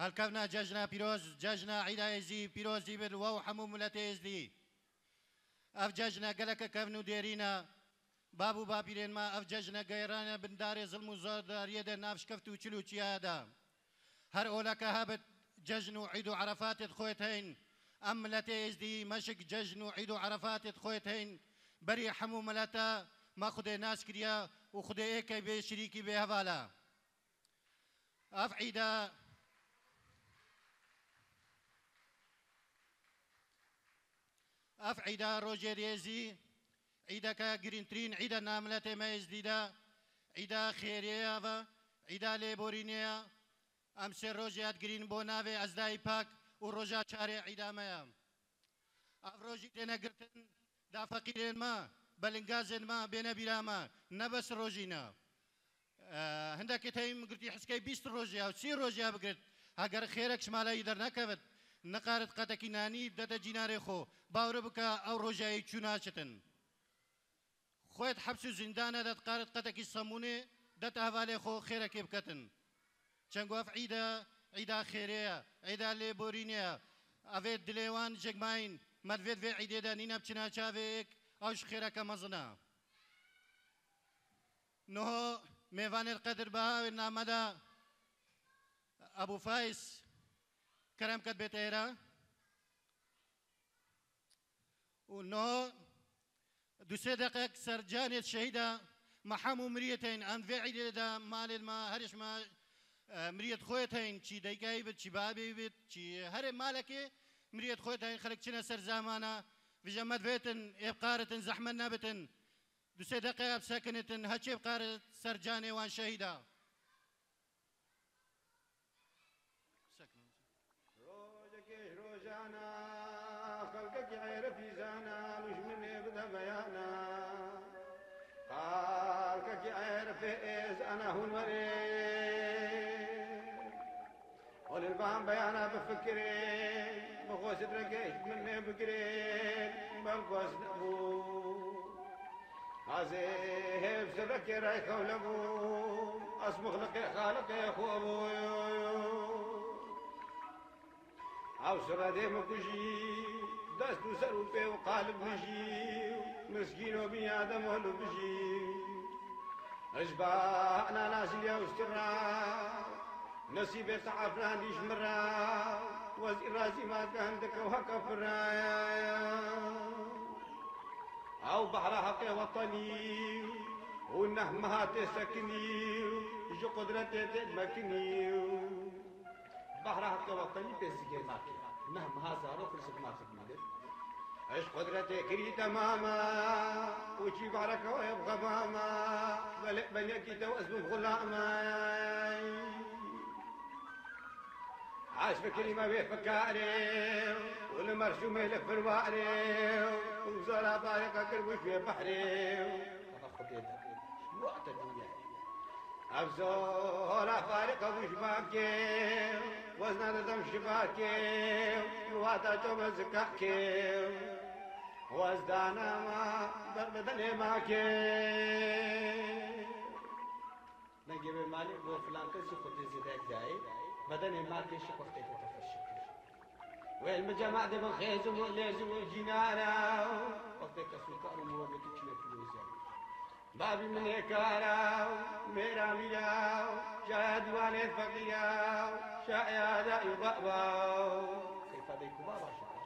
هەڵکەونا جەژنە پیرۆز جەژنە عیدایزی پیرۆزی بر وەو هەموو ملەتێزدی ئەف جەژنە گەلەکە کەون و دێرینە باب و باپیرێنما ئەف جەژنە گەیڕانە بندارێ زڵم و زۆرداریەدە ناوشکەفت و چل و چیادا هەر ئۆلەکە هەبت جەژن و عید و عەرەفاتت خۆت هەین ئەم ملەتێزدی مەشک جەژن و عید و عەرەفاتت خۆت هەین بەری هەموو ملەتە ما خودێ ناس کردیا و خودێ ئێکەی بێ شریکی بێ هەواڵە ئەف عیدە ئەف عیدە ڕۆژێ رێزی عیدەکە گرنگترین عیدە ناملەتێ مەیزدیدا عیدە خێرەیە بە عیدە لێبۆرینەیە ئەم سێ ڕۆژ یادگرین بۆ ناوێ ئەزدای پاک و ڕۆژە چارێ عیدامەیە ئەف ڕۆژی تێنەگرتن دا فەقیرێنمە بەلنگازێنمە بێنە بیرامە نەبەس ڕۆژینە هەندێکی تەیم گرتی حسکەی 20 ڕۆژیا و 30 ڕۆژیا بگرت هەگەر خێرەک شمالایی دەرنەکەوت نەقارت قەتەکی نانی دەتە جینارێ خۆ باورە بکە ئەو ڕۆژایی چوو ناچتن خۆیت حەبس و زیندانە دەتقارت قەتەکی سەمونێ دەتە هەوالێ خۆ خێرەکێ بکەتن چەنگۆف عیدە عیدا خێرەیە عیدا لێبۆرینەیە ئەوێت دلێوان ژێگماین مەدوێت vê عیدێدا نینە بچنا چاوێک ئەوش خێرەکە مەزنە نهۆ میێوانێت قەدر بەهاوێ نامەدا ئەبوو فایس کەرەم کەت بێتە ئێرە و نهۆ دوسێ دەقێک سەرجانێت شەهیدە مە هەموو مریەتین ئەم vê عیدێدا مالێتمە هەریشمە مریەت خۆیت هەین چی دەیکایی بێت چی بابێ بێت چی هەرێ مالەکێ مریەت خۆیت هەین خەڵک چنە سەر زامانە vijە مەدوێتن ئێبقارتن زەحمەت نەبتن دوسێ دەقەیە بسەکنتن هەچێ بقارت سەرجانێ وان شەهیدە ڕۆژێکێش ڕۆژانە خەڵکەکی عێرەپیزانە دوژمنێ بدە بەیانە خەڵکەکی عێرەپێ ئێز ئەنە هونوەرێ والبان بيانا بفكرين بغوص درقيش مني بقرين بلقوص نبو عزيب سركي رايك ولبو اسمخ لقي خالقي اخو ابوي او سرادي مكوشي دست سر وبي وقالب مجي مسكين وبي ادم ولو بجي اشبعنا ناس اليوم استرا نصيب تعبنا ليش مرة وزير راسي ما عندك وهكا فرايا أو بحر حقي وطني ونهمها تسكني جو قدرتي تدمكني بحر حقي وطني بسكي ماكي نهمها زارو فرسك ما تدمكني ايش قدرتي كري تماما وشي بحرك ويبغى ماما بلقي توأسم بغلاما عاش فكري ما بيفكاري والمرسوم يلف الواري وزرع طريقة كل في بحري وقت الدنيا أبزورة فارقة وشباكي وزنا دم شباكي وواتا توم زكاكي وزدانا ما بدني ماكي نجيب مالك वो फलां कैसे खुद ज़िंदगी जाए بدني ما كيش وقت يتفشل والمجمع ده بخيزم ولازم الجنارة وقت كسوكر ومربط تشوف فلوسه بابي من هكارا ميرا ميرا شاهد والد فقيرا شايا يضبا كيف ديك بابا شاهد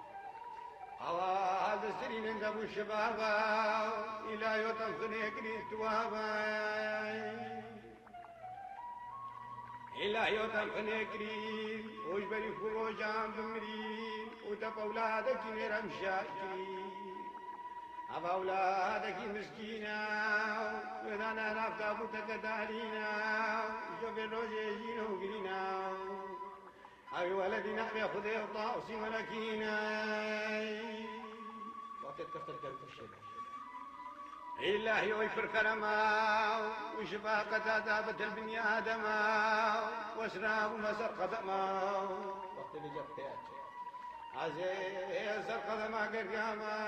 هذا السنين عند ابو الشباب الى يوتم خنيكري توابا إلا يوتم خنيكري وجبري فروجان بمرين وتب أولادك نيرا مشاكري أبا أولادك مسكينة وإذانا نفتا بتكدالينا شوف الروجيين وقرينا أي ولدي نحبي خذي وطاوسي ملكينا وقت كفت القلب الشيء إلهي ويفر كرما وشفاقة دابة البني آدما واسراب مسر قدما وقت اللي جبتها عزيز سر قدما قرقاما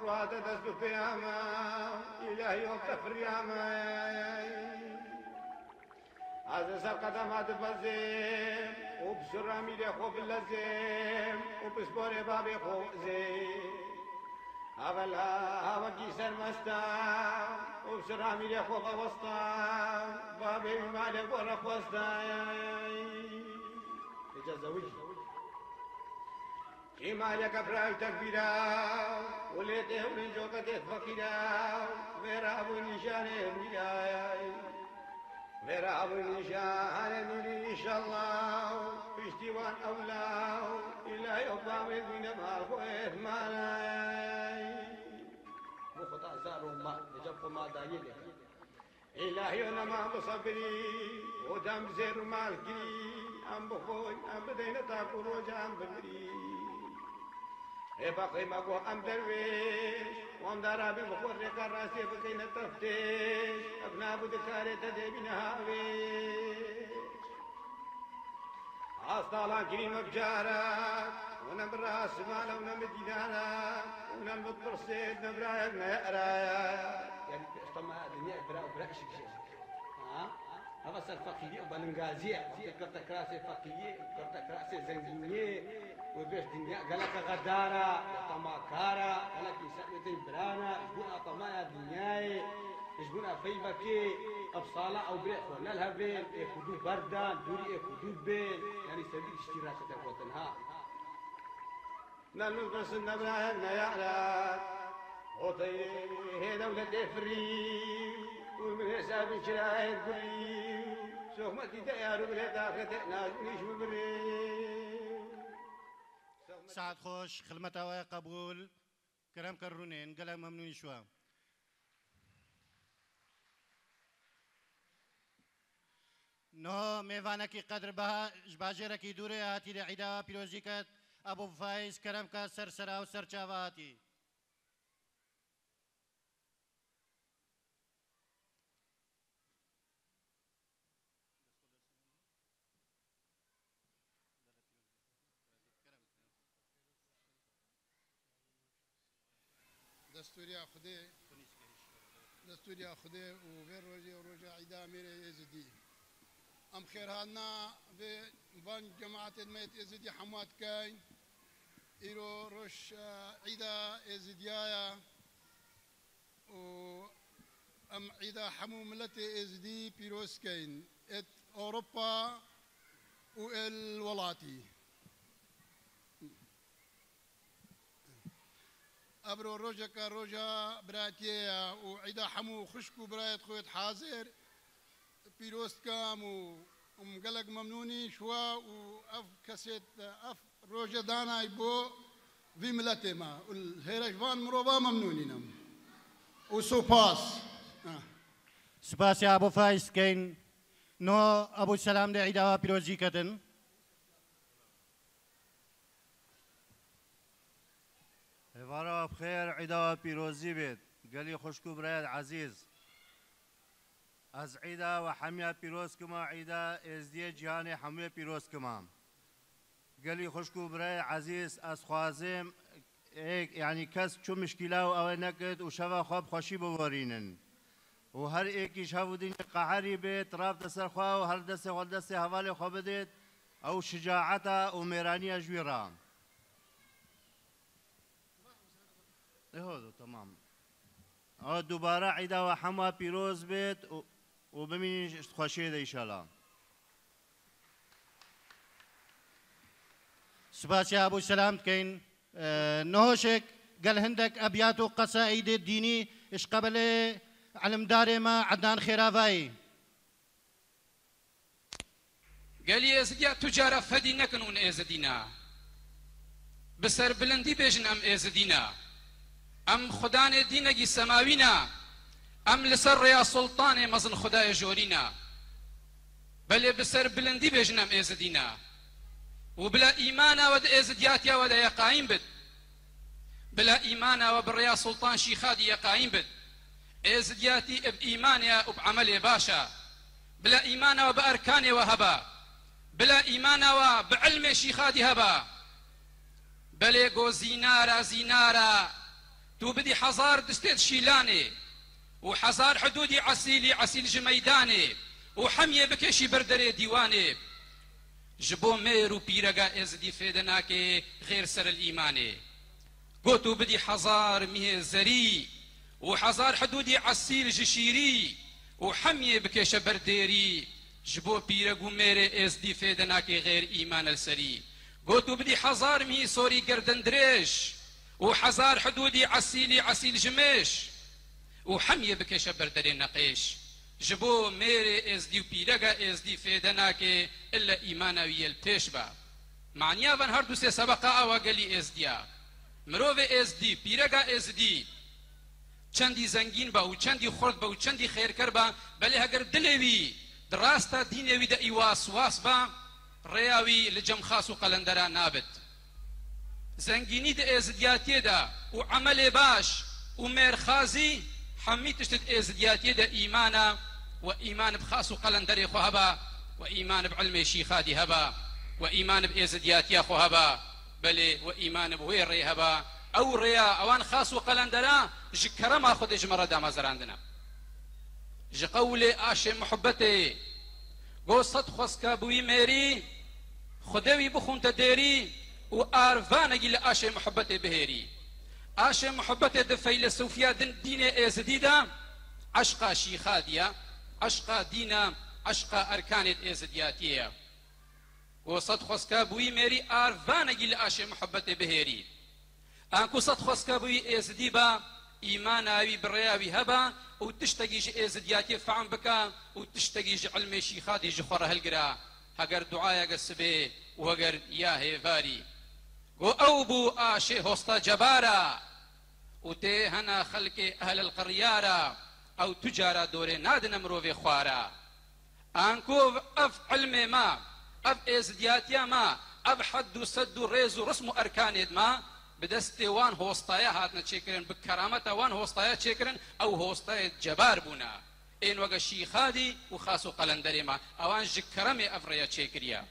رواد دست فياما إلهي وقت فرياما از سر قدمات بزیم و بسر میره خوب لزیم و بسبار بابی خوب زیم اولا هواکی سرمستم و بسر میره خوب وسطم بابی مالک و رخوستم اجازه وجه مالك براي تكبيرا وليته ونجوكته فقيرا ويرا ابو نشانه مياي ويرا ابو نشانه نوري ان شاء الله اشتوان اولاه الى يوم من ما خويت مالاي مخطا زارو ما جب ما دايل الهي انا ما بصبري ودم زير مالكي ام بخوي ام بدينا تاكو روجا ام بمري باقي ما قوة أم درويش وام دارابي مخورك الراسي بكين التفتيش أبناء بذكاري تدبين هاويش أصطالان كريم بجارك ونم راس مالا ونم دينانا ونم بطرسيد نبرايك نيقرايك يعني اشتما الدنيا براء براء شيء هذا صار فقية وبلنغازية كرتك راسي فقية كرتك راسي زنجينية وبيش دنيا قالك غدارة طماكارة قالك يسألتين برانا يجبون طمايا دنياي يجبون فيبكي أبصالة أو بريخو نالها بين يخدو بردان دوري يخدو بين يعني سبيل اشتراك تقوتنها نالو بس النبرايا نيالا وطي هي دولة فري ومن حساب شرايط كلي سوخمتي تيارو بلا داخل ناجونيش وبري سعد خوش خلمت اوای قبول کرم کرونین گله ممنونی شوا نو میوانکی قدر بها جباجرکی دوره هاتی ده عیدا پیروزی کد ابو فایز کرم که سرسرا و سرچاوه هاتی دستوري أخذه وغير روجة عيدا ميري يزدي أم خير هانا بان جماعة الميت يزدي حماد كاين إيرو روش عيدا يزديايا و أم عيدا حمو ملتي يزدي بيروس كاين ات أوروبا والولاتي أبرو روجا كروجا براتيا وعيدا حمو خشكو برايت خويت حاضر بيروست كام ومقلق ممنوني شوا وأف كسيت أف روجا دانا يبو في ملتي ما والهيرجفان مروبا ممنونين وسوباس سپاس ابو فایز کین نو ابو سلام ده عیدا پیروزی کدن هوارا بخير عيدا بيروزي بيت قالي خوشكو برايد عزيز از عيدا وحمية بيروز كما عيدا ازدي جهاني حمية بيروز كما قالي خوشكو برايد عزيز از خوازم هيك يعني كس شو مشكلة او نكد وشفا خواب خوشي بورينن وهر ايكي شافو دين قحري بيت راب دسر خواه وهر دسر والدسر هوالي خواه بديت او شجاعتا وميرانية جويران هذا تمام دوباره عيدا وحما بيروز بيت وبمين خوشيده ان شاء الله سپاس ابو سلام كين نوشك قال هندك ابيات وقصائد الديني ايش قبل علم داري ما عدنان خرافاي قال لي ازديا تجارة فدي نكنون ازدينا بسر بلندي بيجن ام ازدينا ام خدان دينجي سماوينا ام لسر يا سلطان مزن خداي جورينا بل بسر بلندي بيجن ام ازدينا وبلا ايمانا ود ازدياتيا ود يقايم بد بلا ايمانا وبالريا سلطان شيخادي يقايم بد ازدياتي بايمانيا وبعملي باشا بلا ايمانا وباركاني وهبا بلا ايمانا وبعلم شيخادي هبا بل جو زينارا زينارا تو بدي حزار دستيت شيلاني وحزار حدودي عسيلي عسيل جميداني و حەمیێ بکێشی بەردەرێ دیوانێ ji bo mêr û pîrega êzidî fêde nake غêr ser el îmanê got û bidî hezar mihê zerî û hezar hidûdî esîl ji şîrî û hemyê bikêşe berdêrî ji bo pîreg û mêrê êzidî fêde nake غêr îman el serî got û bidî hezar mihî sorî gerdendirêj û hezar hidûdî esîlî esîl ji mêş û hemyê bikêşe berderê neqêş ji bo mêrê êzidî û pîrega êzidî fêde nake illa îmana wî yê li pêş be maniya van her du sê sebeqa awa gelî êzidiya mirovê êzidî pîrega êzidî çendî zengîn be û çendî xurt be û çendî xêrker be belê heger dilê wî di rasta dînê wî de îwaswas be rêya wî li cem xas û qelendera nabit zengînî di êzidiyatiyê de û emelê baş û mêrxazî hemî tiştî di êzidiyatiyê de îmana و îman bi xas û qelenderê xwe hebe و îman bi ilmê şîxadî hebe و îman bi êzidiyatiya xwe hebe belê و îman bi wê rê hebe ew rêya ewan xas û qelendera ji kerema xwedê ji me re damezirandine ji qewlê aşê muhibbetê got sed xweska bi wî mêrî xwedê wî bixûnte dêrî û arvanekî li aşê muhibbetê bihêrî aşê muhibbetê di feylesûfiya dînê êzidî de eşqa şîxadiye eşqa dîna eşqa erkanê êzidiyatiyê ye got sed xweska bi wî mêrî arvanekî li aşê muhibbetê bihêrî anku sed xweska bi wî êzidî be îmana wî bi rêya wî hebe û tiştekî ji êzidiyatiyê fehm bike û tiştekî ji ilmê şîxadî ji xwe re hilgira heger duayeke sibê û heger ya hêvarî got ew bû aşê hosta cebara û tê hena xelkê ehl el qiryara ew tu cara dorê nadine mirovê xwara anku ev ilmê me ev êzidiyatiya me ev hed û sed û rêz û rism û erkanê me bi destê wan hostaya hatine çêkirin bi kerameta wan hostaya çêkirin ew hostayê cebar bûne ên weke şîxadî û xas û qelenderê me ewan ji keremê ev rêya çêkiriye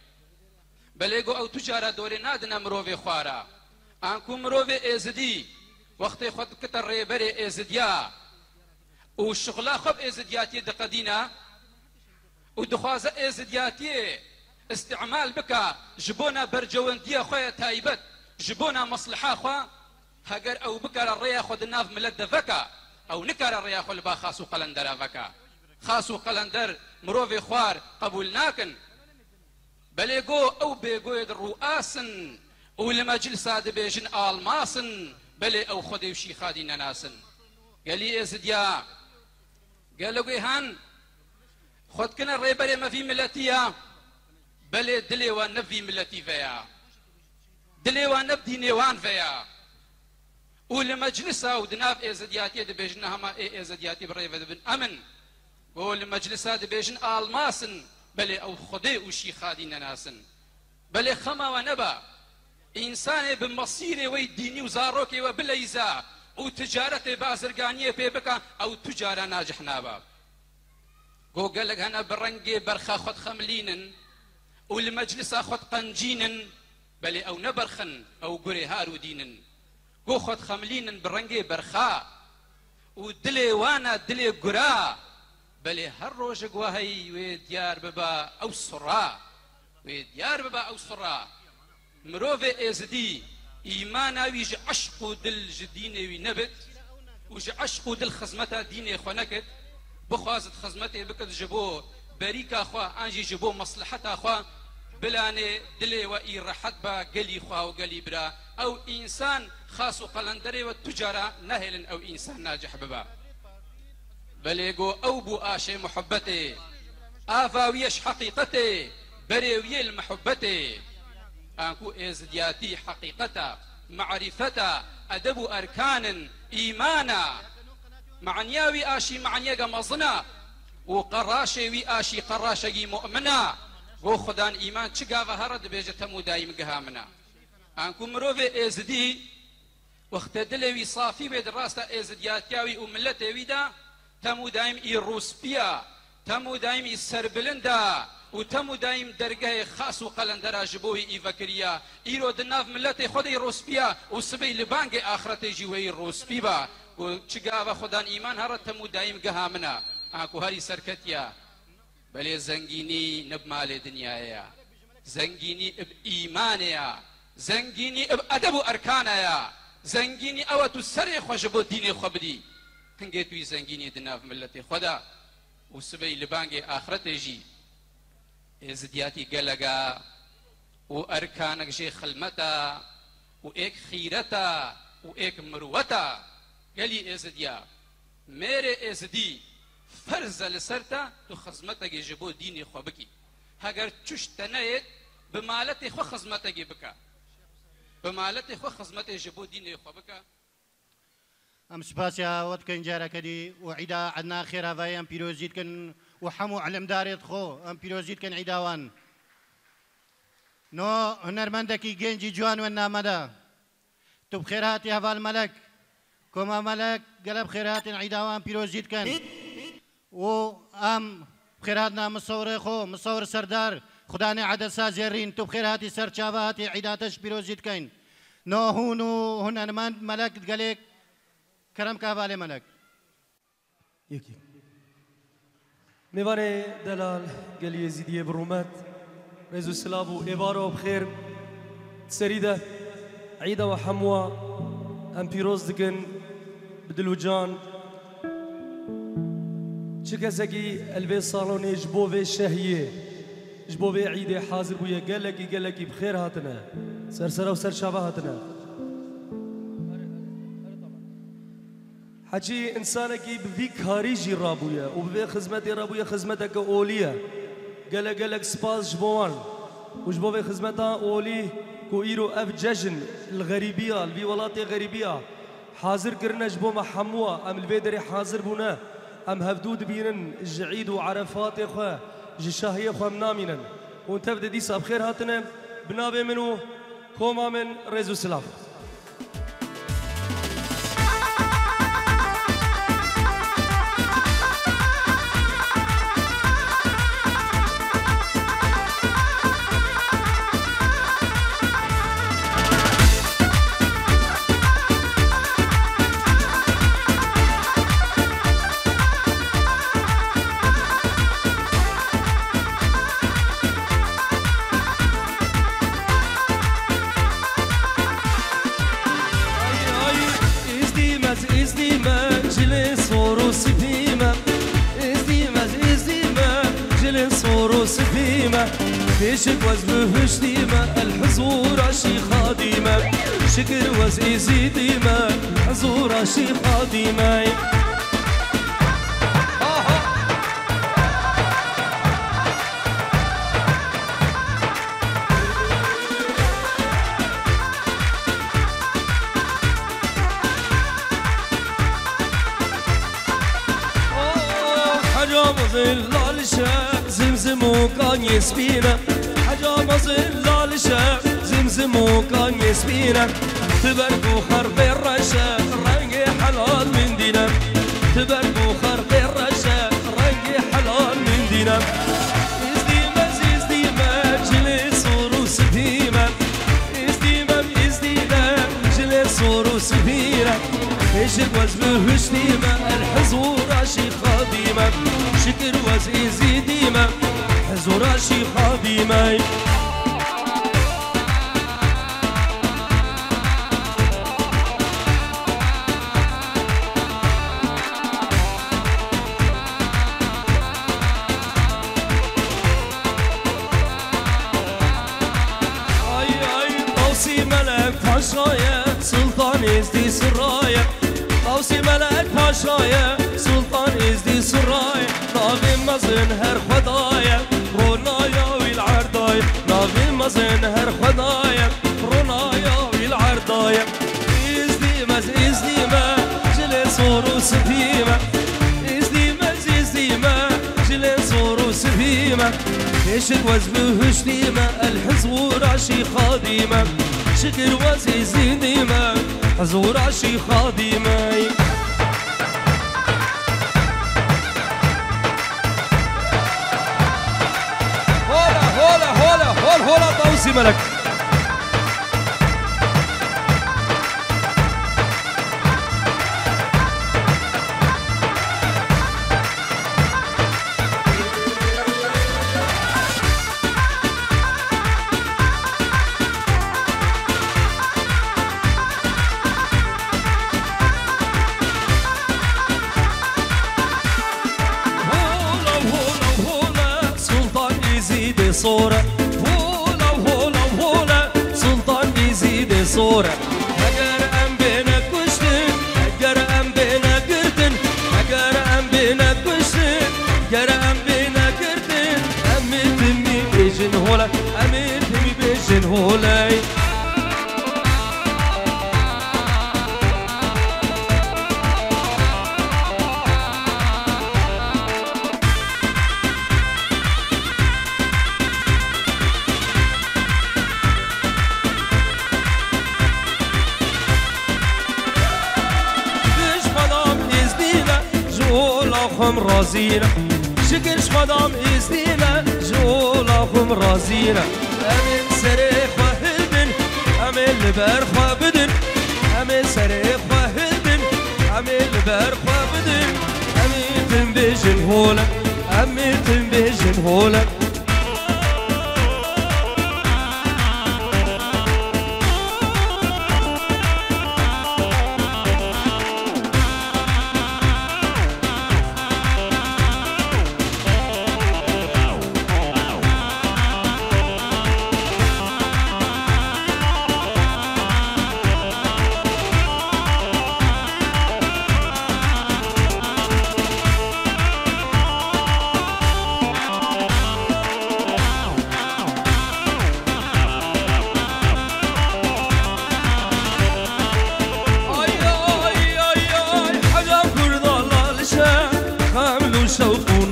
belê got ew tu cara dorê nadine mirovê xwara anku mirovê êzidî wextê xwe dikite rêberê êzidiya û şixula xwe bi êzidiyatiyê diqedîne û dixwaze êzidiyatiyê استعمال بکە ji bona bercewendiya xwe ya taybet ji bona mesliha xwe heger ew bikare rêya xwe di nav millet de veke ew nikare rêya xwe li ba xas û qelendera veke xas û qelender mirovê xwar qebûl nakin belê got ew bêgoyê di rûasin û li meclisa dibêjin almasin belê ew xwedê û şîxadî nenasin gelî êzidiya gelek wê hen xwe dikine rêberê mevî milletiya belê dilê wan ne vî milletî veya dilê wan ne dînê wan veya û li meclisa û di nav êzidiyatiyê dibêjin hema ê êzidiyatî bi rêve dibin emin got li meclisa dibêjin almasin belê ew xwedê û şîxadî nenasin belê xema we nebe însanê bi mesîrê wê dînî û zarokê we bileyza û ticaretê bazirganiyê pê bike ew tu cara nacih nabe got gelek hene bi rengê berxa xwe dixemilînin û li meclisa xwe diqencînin belê ew neberxin ew gurê har û dînin got xwe dixemilînin bi rengê berxa û dilê wan e dilê gura belê her rojek wehey wê diyar bibe ew sira wê diyar bibe ew sira mirovê êzidî îmana wî ji eşq û dil ji dînê wî nebit û ji eşq û dil xizmeta dînê xwe nekit bixwazit xizmetê bikit ji bo berîka xwe an jî ji bo masliheta xwe bilanê dilê we î rehet be gelî xwe û gelî bira ew însan xas û qelenderê we tu cara nehêlin ew însan nacih bibe belê got ew bû aşê muhibbetê ava wî yeş heqîqetê berê wî yê li muhibbetê anku êzidiyatî heqîqeta macrifeta edeb û erkanin îmana معنیا وی آشی معنیگا مزنا و قراشه وی آشی قراشگی مؤمنا گو خدان ایمان چگا و هرد بیجه تمو دایم گهامنا انکو مروف ازدی وقت دلوی صافی بید راستا ازدیاتیاوی و ملتوی دا تمو دایم ای روسپیا تمو دایم ای سربلندا و تمو دایم درگاه خاص و قلندرا جبوی ای وکریا ایرو دناف ملت خود ای روسپیا و سبی لبانگ آخرت جوی روسپی با و چگا و خدان ایمان هر تمو دایم گهامنا اكو هاري سركتيا بەلێ زەنگینی نەب مالێ دنیایە، زەنگینی ئب ئیمانەیە، زەنگینی ئب ئەدەب و ئەرکانەیە، زەنگینی ئەوە تو سەرێ خۆشە بۆ دینێ خۆ بدی، هەنگێ توی زەنگینی دناف ملەتی خۆدا و سبەی لە بانگێ ئاخرەتێژی ئێزدیاتی گەلەگا و ئەرکانەک ژێ خلمەتە و ئێک خیرەتە و ئێک مروەتە گەلی ئێزدیا مێرێ ئێزدی فەرزە لەسەرتە تو خزمەتەگێ ژە بۆ دینی خۆ بکی، هەگەر چشتە نەیەت بمالەتی خۆ خزمەتەگێ بکە، بمالەتی خۆ خزمەتێ ژە بۆ دینی خۆ بکە. ئەم سپاسیا وەت کەین جارەکەدی و عیدا عەدنا خێراڤایی ئەم پیرۆزیت کەن و هەموو علمدارێت خۆ ئەم پیرۆزیت کەن عیداوان نۆ هونەرمەندێکی گەنجی جوان و نامەدا تو بخێرهاتی هەڤال مەلەک کۆما مەلەک گەلە بخێرهاتن عیداوان پیرۆزیت کەن و ئەم بخێرهاتنا مسەورێ خۆ مسەور سەردار خودانێ عەدەسا زێڕین تو بخێرهاتی سەر چاوەهاتی عیداتەش پیرۆزیت کەین نۆ هون و هونەرمەند مەلەک گەلێک كرم كهبالي ملك يكي ميواني دلال قال يزيدية برومات ريزو سلابو إبارو بخير سريدة عيدة وحموة أم بيروز دقن بدلوجان شكسكي البي صالوني جبوبي شهية جبوبي عيدة حاضر بويا قال لك بخير هاتنا سرسرة وسر شابه هاتنا حجي إنسانك بفي كاريجي رابويا وبفي خدمتي رابويا خدمتك أولية قالك سباس جبوان وجبوبي خدمتها أولي كو إيرو أف ججن الغريبية البي ولاتي غريبية حاضر كرنا جبو محموة أم البيدري حاضر بونا أم هفدود بينن جعيد وعرفات إخوة جشاهية إخوة منامنا ونتبدأ دي ساب خير هاتنا بنابي منو كوما من ريزو سلام بيشك وزبه شتيمة الحزور عشي خادمة شكر وزيزي ديمة الحزور عشي خادمة حجام ظل الشام زمزم وكان يسبينا حجام ظل الشام زمزم وكان يسبينا تبرقوا خرب الرشا رنقي حلال من دينا تبرقوا خرب الرشا رنقي حلال من دينا ازديما جلس وروس ديما ازديما جلس وروس ديما ايشك وزبه شتيمة الحزور عشي خادمة شكر وزيزي ديمة حزور عشي خادمة طوسي ملك باشايا سلطان ازدي سرايا طوسي ملك باشايا سلطان ازدي سرايا نافي مزن هر خدايا رونايا والعردايا نافي مزن هر خدايا رونايا والعردايا ازدي ما جلس وروس ديما ازدي ما جلس وروس ديما ايشك وزبه شتيمة الحزور عشي خادمة شكر وزيزي ديما حزور عشي خادمة هولا طوسي ملك يزيد صورة هولا وهولا وهولا سلطان يزيد صورة أجر أم بينا كشتن أجر أم بينا كرتن أجر أم بينا كشتن أجر أم بينا كرتن أمي تمي بيجن هولا أمي تمي بيجن هولاي خم رازينا شكرش مدام إزدينا جولا خم رازينا أمين سريخ وهلدن أمين لبرخ وبدن أمين سريخ وهلدن أمين لبرخ وبدن أمين تنبيجن هولا أمين تنبيجن هولا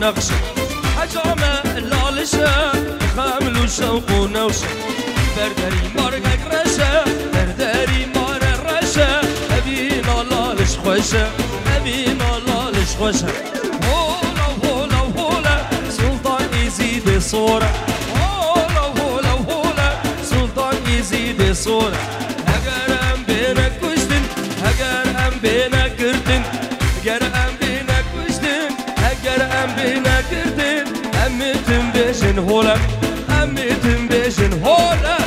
نقشة حجامة اللالشة خامل وشوق ونوشة برداري مارقك رشة برداري مار الرشة أبينا لالش خوشة أبينا لالش خوشة هولا وهولا وهولا سلطان يزيد صورة هولا وهولا وهولا سلطان يزيد صورة هجر أم بينك كشتن هجر أم بينك كرتن هجر أم بينك كشتن هجر أم بينك كرتن أمي تنبيشن هولا أمي تنبيشن هولا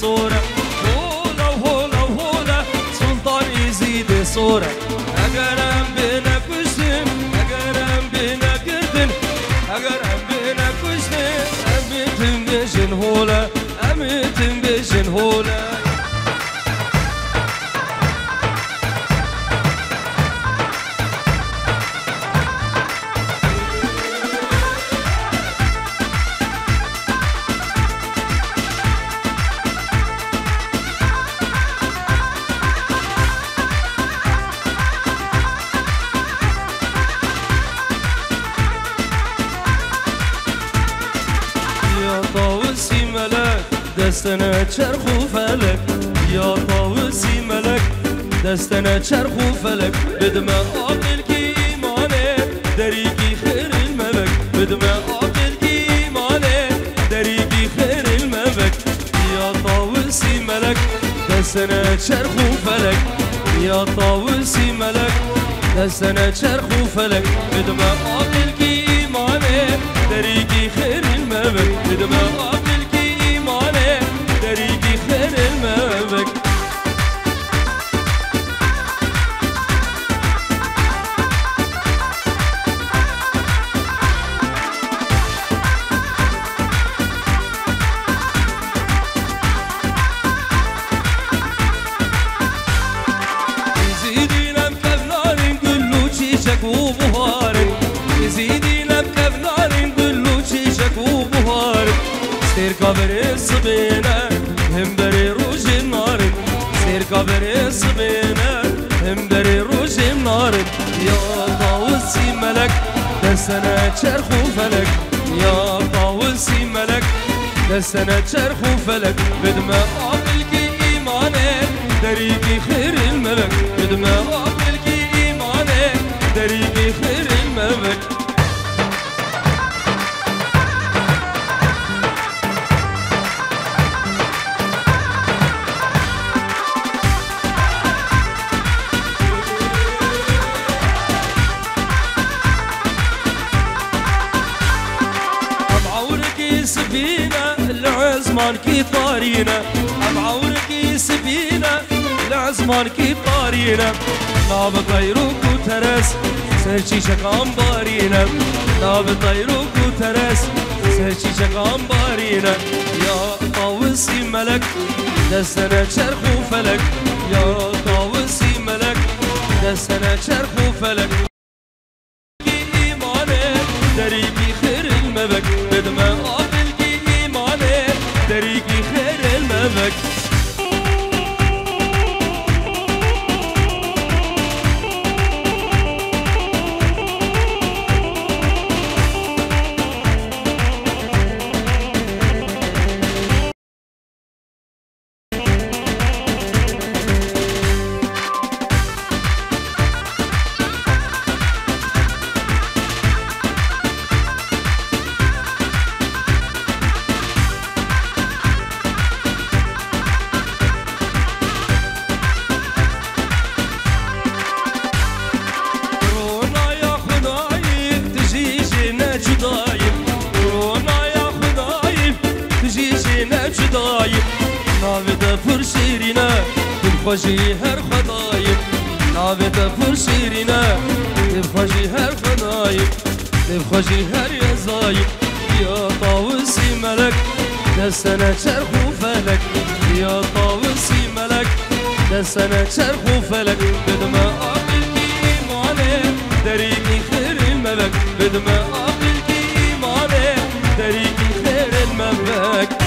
صورة هولا وهولا وهولا سلطان يزيد صورة أقرم بينا كشتن أقرم بينا كردن أقرم بينا كشتن أمي تنبيشن هولا أمي تنبيشن هولا دستنا چرخ و فلک یا طاوسی ملک دستنا چرخ و فلک بدم عاقل کی ایمانه دریگی خیر الملک بدم عاقل کی ایمانه دریگی خیر الملک یا طاوسی ملک دستنا چرخ و فلک یا طاوسی ملک دستنا چرخ و فلک بدم عاقل کی ایمانه دریگی خیر الملک بدم عاقل دريقي خير المبك يزيدينا بكفنار نقولو شيشك وبهارك يزيدينا بكفنار نقولو شيشك وبهارك سير كبر الصبينا هم بري روج النار سير كبر الصبينا هم بري روج النار يا الله والسما دستنا چرخ و فلک یا طاوسی ملک دستنا چرخ و فلک بدما قابل کی ایمانه دریقی خیر الملک بدما قابل کی ایمانه دریقی خیر الملک العزمان كي طارينا أبعورك سبينا العزمان كي طارينا ناب طيروك وترس سرشي شقام بارينا ناب طيروك وترس سرشي شقام بارينا يا طاوسي ملك دستنا شرخ وفلك يا طاوسي ملك دستنا شرخ وفلك إيمانه دريبي خير المبك بدما دريقي خير المبك تبخشي هر خضايب نابي تفرشيرنا تبخشي هر خضايب تبخشي هر يزايب يا طاوسي ملك دستنا شرخ وفلك يا طاوسي ملك دستنا شرخ وفلك بدما قابل كي إيمانه دريقي خير الملك بدما قابل كي إيمانه دريقي خير الملك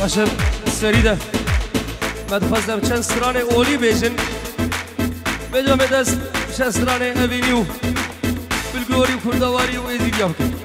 باشم سریده من دفازدم چند سرانه اولی بیشن بجام دست چند سرانه اوینیو بلگوری و کردواری و ایزیدی هم کن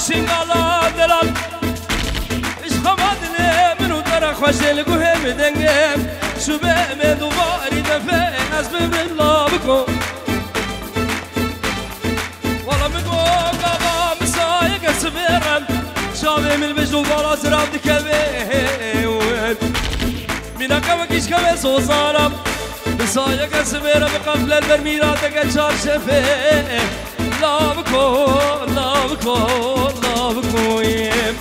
شنقالا دلال إيش خمادني منو ترى خشل قهم دنجم شو بعمل دوباري دفع أسبب بالله بكو والله مقوم قام مسايق سبيرم شامي من البجو بالا سراب دكبي من كم كيش كم صوصارم مسايق سبيرم قبل البرميلات كشار شفه لابكو يم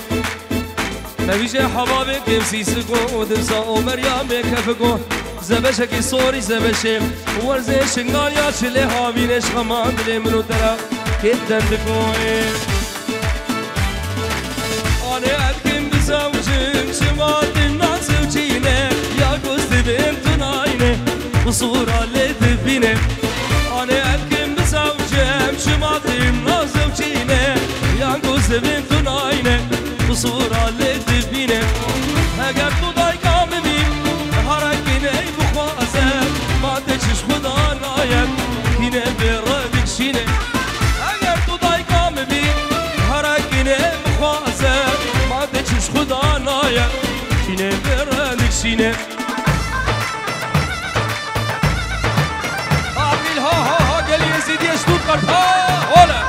نبيجي حبابك يمسيسكو ودرسا ومريم كفكو زبشكي صوري زبشم ورزي شنغال يا شلي هامينش خمان دلي منو ترى كدن دكويم أنا أدكن بزوجم شمال الناس وجينه يا قصد بنت ناينه وصورة لدبينه أنا أدكن بزوجم شمال الناس وجينه يا قصد بنت ناينه وصورة لدبينه أجر تضاي كامبي هركينه بخوازه ما تشش خدا نايم كينه بردك شينه أجر تضاي كامبي هركينه بخوازه ما تشش خدا نايم كينه بردك سینه عبیل ها گلی یزیدی اشتور قلب هولا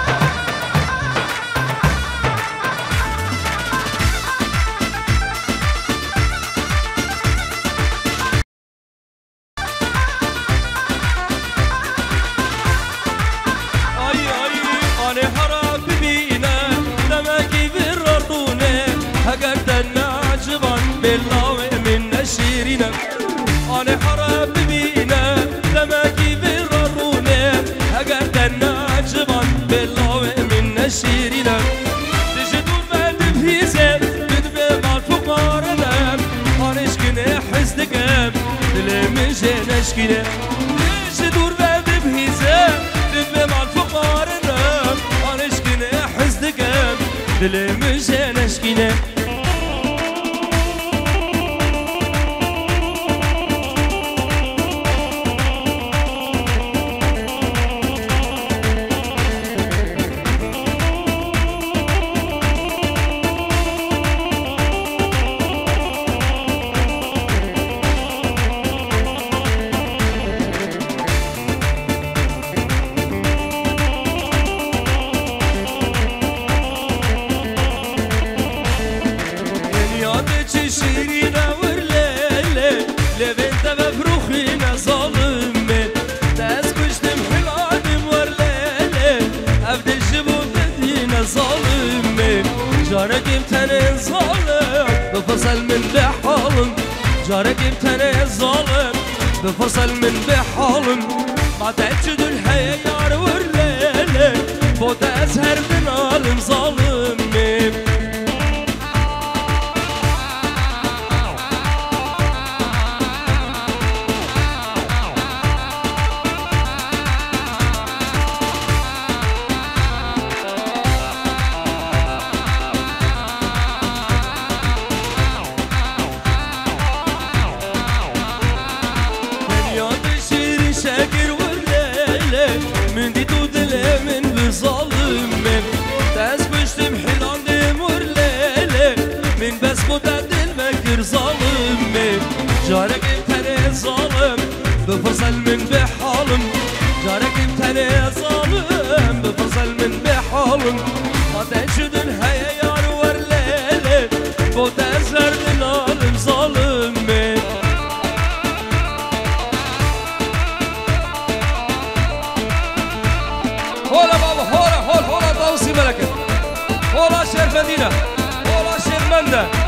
أنا حرام بينا لما كيف الرونة هقعد الناجبان بالله من نشيرنا تجدوا بعد بهيزة تدبي مع الفقارنا أنا اشكنا حزنك دلي من جينا اشكنا تجدوا بعد بهيزة تدبي مع الفقارنا أنا اشكنا حزنك دلي من جينا اشكنا جارك امتني ظالم بفصل من بحالم جارك امتني ظالم بفصل من بحالم ما تعجد الحياة يار ورليلي فوت أزهر من عالم ظالم جارك امتني ظالم بفصل من بحالم جارك امتني ظالم بفصل من بحالم ما تنشد الحياة يار ورليلي فوت أزهر من عالم ظالم هولا بابا هولا طاوسي ملكة هولا شير مدينة هولا شير منده